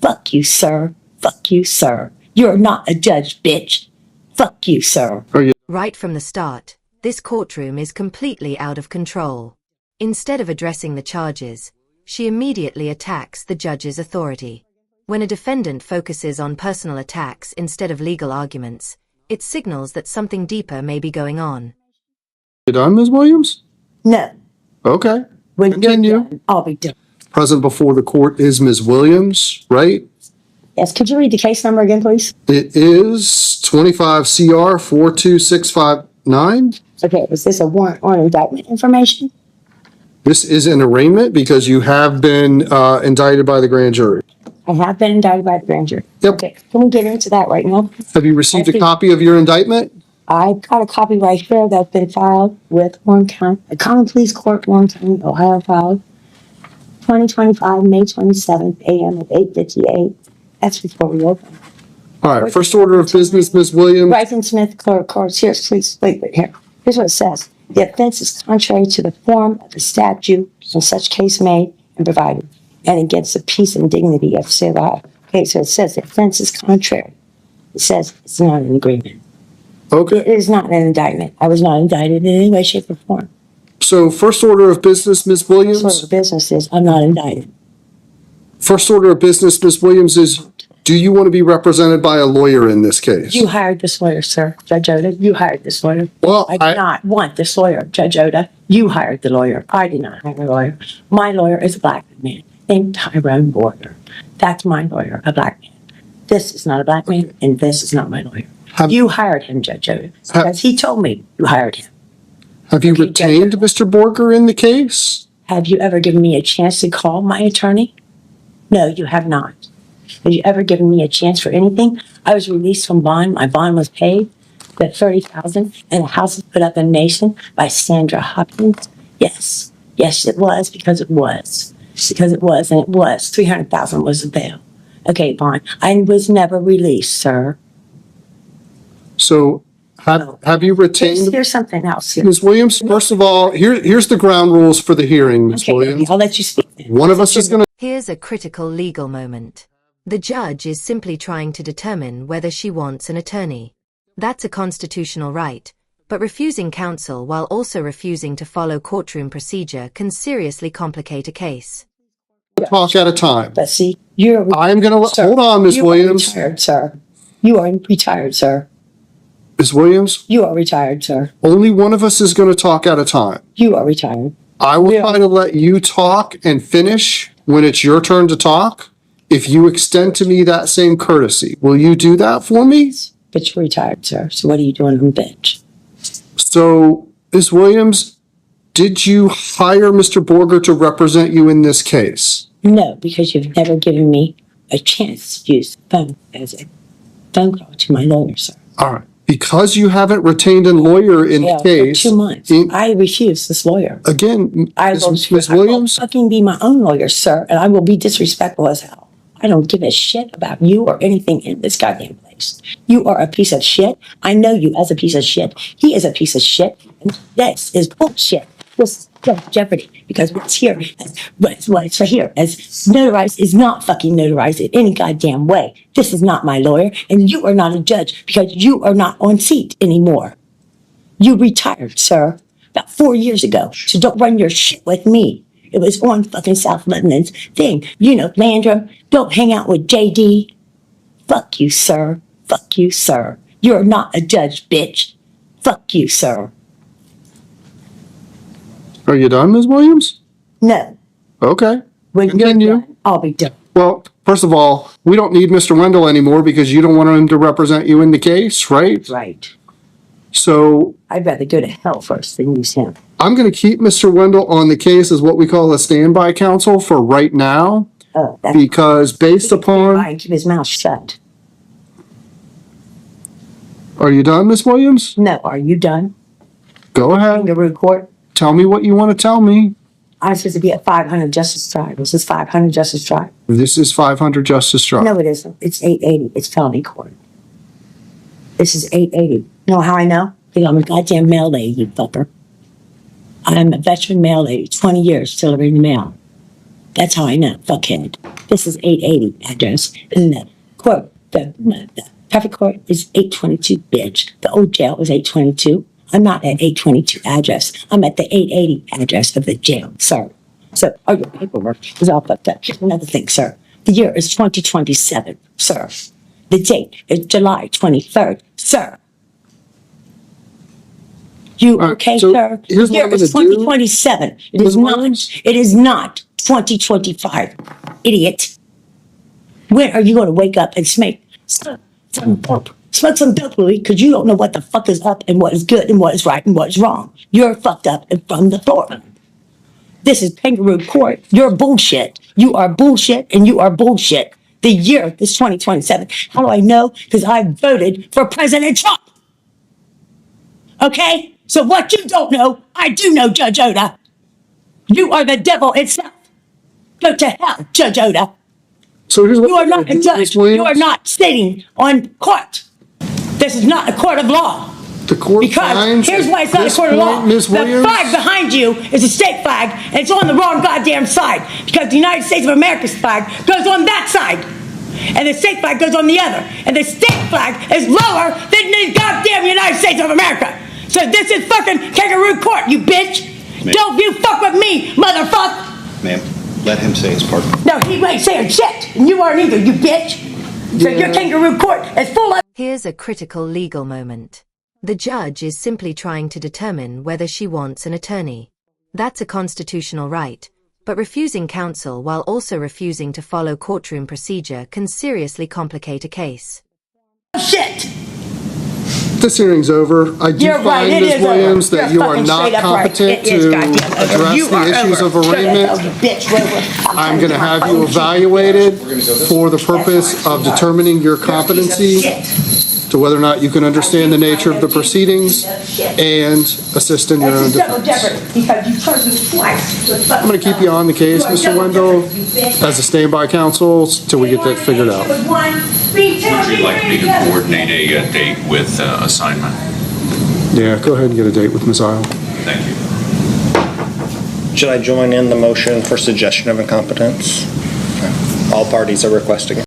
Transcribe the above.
Fuck you, sir. Fuck you, sir. You're not a judge, bitch. Fuck you, sir. Right from the start, this courtroom is completely out of control. Instead of addressing the charges, she immediately attacks the judge's authority. When a defendant focuses on personal attacks instead of legal arguments, it signals that something deeper may be going on. You done, Ms. Williams? No. Okay. When Continue. you're done, I'll be done. Present before the court is Ms. Williams, right? Yes, could you read the case number again, please? It is 25 CR 42659. Okay, is this a warrant or indictment information? This is an arraignment because you have been indicted by the grand jury. I have been indicted by the grand jury. Yep. Okay, can we get into that right now? Have you received a copy of your indictment? I got a copy right here that's been filed with Warren County, the Common Pleas Court, Warren County, Ohio, filed 2025, May 27th, a.m. at 8:58. That's before we open. All right, first order of business, Ms. Williams. Bryson Smith, clerk, courts, here, please, wait, here. Here's what it says. The offense is contrary to the form of the statute in such case made and provided, and against the peace and dignity of state law. Okay, so it says the offense is contrary. It says it's not an agreement. It Okay, is not an indictment. I was not indicted in any way, shape, or form. so first order of business, Ms. Sort Williams. of business is, I'm not indicted. First order of business, Ms. Williams, is do you want to be represented by a lawyer in this case? You hired this lawyer, sir. Judge Oda, you hired this lawyer. Well, I did not want this lawyer, Judge Oda. You hired the lawyer. I did not hire a lawyer. My lawyer is a black man named Tyrone Border. That's my lawyer, a black man. This is not a black man, and this is not my lawyer. You hired him, Judge Oda, because he told me you hired him. Have you Okay, retained Mr. Borger in the case? Have you ever given me a chance to call my attorney? No, you have not. Have you ever given me a chance for anything? I was released from bond. My bond was paid, that $30,000, and a house was put up in Mason by Sandra Hopkins. Yes, yes, it was because it was. Because it was, and it was. $300,000 was the bail. Okay, bond. I was never released, sir. So have you retained? Here's something else here. Ms. Williams, first of all, here's the ground rules for the hearing, Ms. Okay, Williams. I'll let you speak. One of us is going to. Here's a critical legal moment. The judge is simply trying to determine whether she wants an attorney. That's a constitutional right, but refusing counsel while also refusing to follow courtroom procedure can seriously complicate a case. Talk at a time. But see, you're. I'm going to hold on, Ms. You are Williams. retired, sir. You are retired, sir. Ms. Williams, You are retired, sir. only one of us is going to talk at a time. You are retired. I will Yeah. try to let you talk and finish when it's your turn to talk. If you extend to me that same courtesy, will you do that for me? But you're retired, sir. So what are you doing on the bench? So, Ms. Williams, did you hire Mr. Borger to represent you in this case? No, because you've never given me a chance to use the phone as a phone call to my lawyer, sir. All right. Because you haven't retained a lawyer in the For case. 2 months. I refuse this lawyer. Again, I will, Ms. I will Williams, fucking be my own lawyer, sir, and I will be disrespectful as hell. I don't give a shit about you or anything in this goddamn place. You are a piece of shit. I know you as a piece of shit. He is a piece of shit. And this is bullshit. This is jeopardy because what's here, what's right here, as notarized is not fucking notarized in any goddamn way. This is not my lawyer, and you are not a judge because you are not on seat anymore. You retired, sir, about 4 years ago. So don't run your shit with me. It was on fucking South Lebanon's thing. You know, Landrum, don't hang out with JD. Fuck you, sir. Fuck you, sir. You're not a judge, bitch. Fuck you, sir. are you done, Ms. Williams? No. Okay. When Continue. you're done, I'll be done. Well, first of all, we don't need Mr. Wendell anymore because you don't want him to represent you in the case, right? Right. So I'd rather go to hell first than use him. I'm going to keep Mr. Wendell on the case as what we call a standby counsel for right now, Oh, that's because based upon, fine. Keep his mouth shut. are you done, Ms. Williams? No, are you done? Go ahead. Kangaroo court. Tell me what you want to tell me. I'm supposed to be at 500 Justice Drive. This is 500 Justice Drive. This is 500 Justice Drive. No, it isn't. It's 880. It's felony court. This is 880. You know how I know? Because I'm a goddamn mail lady, you fucker. I'm a veteran mail lady. 20 years delivering the mail. That's how I know, fuckhead. This is 880 address, and the court, the traffic court is 822, bitch. The old jail is 822. I'm not at 822 address. I'm at the 880 address of the jail, sir. So, all your paperwork is all fucked up. Here's another thing, sir. The year is 2027, sir. The date is July 23rd, sir. You right, okay, so sir? here's what Year I'm gonna is do. 2027. Ms. Williams? It is not 2025, idiot. When are you going to wake up and smoke some dope? Smoke some dope, Louis, because you don't know what the fuck is up and what is good and what is right and what is wrong. You're fucked up and from the floor. This is kangaroo court. You're bullshit. You are bullshit and you are bullshit. The year is 2027. How do I know? Because I voted for President Trump. Okay? So what you don't know, I do know, Judge Oda. You are the devil itself. Go to hell, Judge Oda. So here's what You are we're not gonna a do, Ms. judge. Williams. You are not sitting on court. This is not a court of law. The court Because finds here's why it's not a this court of law. point, Ms. The Williams. flag behind you is a state flag, and it's on the wrong goddamn side. Because the United States of America's flag goes on that side. And the state flag goes on the other. And the state flag is lower than the goddamn United States of America. So this is fucking kangaroo court, you bitch. Ma'am. Don't you fuck with me, motherfucker. Ma'am, let him say his part. No, he ain't saying shit. And you aren't either, you bitch. So your kangaroo court is full of... Here's a critical legal moment. The judge is simply trying to determine whether she wants an attorney. That's a constitutional right, but refusing counsel while also refusing to follow courtroom procedure can seriously complicate a case. shit. This hearing's over. I do You're right, find, it Ms. is Williams, over. that You're you are fucking not straight up right. competent It is to goddamn over. address You the are issues over. of Go to arraignment. hell, you bitch, Rover. I'm gonna have you evaluated for the purpose of determining your competency to whether or not you can understand the nature of the proceedings and assist in your own This is double defense. jeopardy because you charged me twice. I'm gonna keep you on the case, Mr. Wendell, as a standby counsel till we get that figured out. Would you like me to coordinate a date with assignment? Yeah, go ahead and get a date with Ms. Isle. Thank you. Should I join in the motion for suggestion of incompetence? All parties are requesting it.